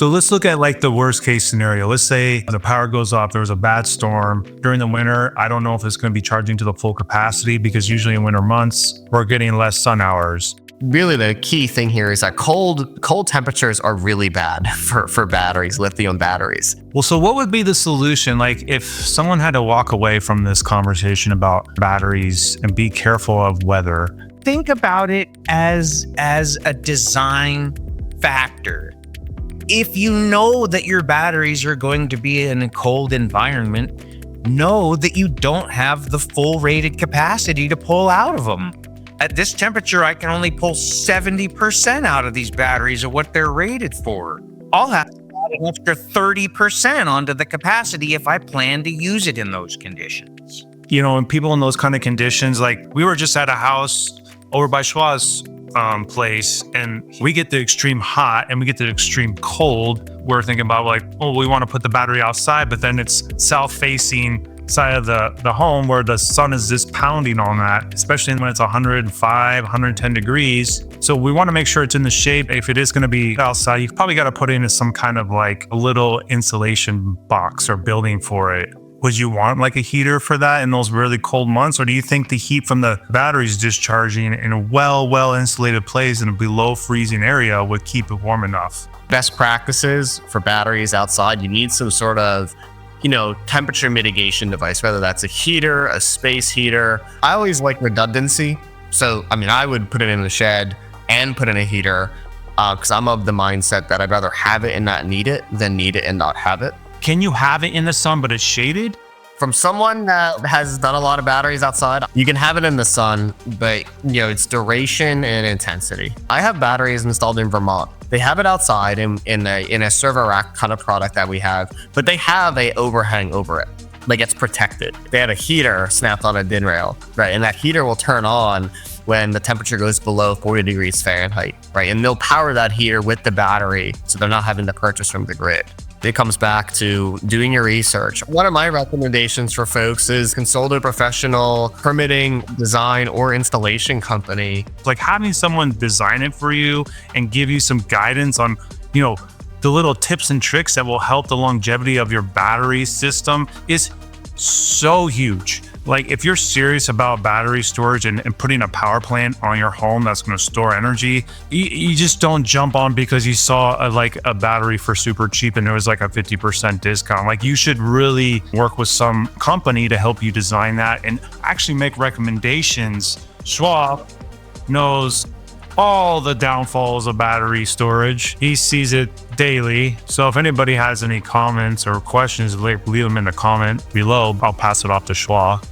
So let's look at like the worst case scenario. Let's say the power goes off, there was a bad storm during the winter. I don't know if it's going to be charging to the full capacity because usually in winter months, we're getting less sun hours. Really, the key thing here is that cold temperatures are really bad for batteries, lithium batteries. Well, so what would be the solution? Like if someone had to walk away from this conversation about batteries and be careful of weather. Think about it as a design factor. If you know that your batteries are going to be in a cold environment, know that you don't have the full rated capacity to pull out of them. At this temperature, I can only pull 70% out of these batteries of what they're rated for. I'll have to add an extra 30% onto the capacity if I plan to use it in those conditions. You know, and people in those kind of conditions, like we were just at a house over by Schwa's place, and we get the extreme hot and we get the extreme cold. We're thinking about like, oh, we want to put the battery outside, but then it's south facing side of the home where the sun is just pounding on that, especially when it's 105, 110 degrees. So we want to make sure it's in the shade. If it is going to be outside, you probably got to put in some kind of like a little insulation box or building for it. Would you want like a heater for that in those really cold months? Or do you think the heat from the batteries discharging in a well insulated place in a below freezing area would keep it warm enough? Best practices for batteries outside, you need some sort of temperature mitigation device, whether that's a heater, a space heater. I always like redundancy. So, I would put it in the shed and put in a heater because I'm of the mindset that I'd rather have it and not need it than need it and not have it. Can you have it in the sun, but it's shaded? From someone that has done a lot of batteries outside, you can have it in the sun, but it's duration and intensity. I have batteries installed in Vermont. They have it outside in a server rack kind of product that we have, but they have a overhang over it. Like it's protected. They have a heater snapped on a DIN rail, right? And that heater will turn on when the temperature goes below 40 degrees Fahrenheit, right? And they'll power that heater with the battery, so they're not having to purchase from the grid. It comes back to doing your research. One of my recommendations for folks is consult a professional permitting, design, or installation company. Like having someone design it for you and give you some guidance on, the little tips and tricks that will help the longevity of your battery system is so huge. Like if you're serious about battery storage and putting a power plant on your home that's going to store energy, you just don't jump on because you saw a battery for super cheap and there was like a 50% discount. Like you should really work with some company to help you design that and actually make recommendations. Schwab knows all the downfalls of battery storage. He sees it daily. So if anybody has any comments or questions, leave them in the comment below. I'll pass it off to Schwab.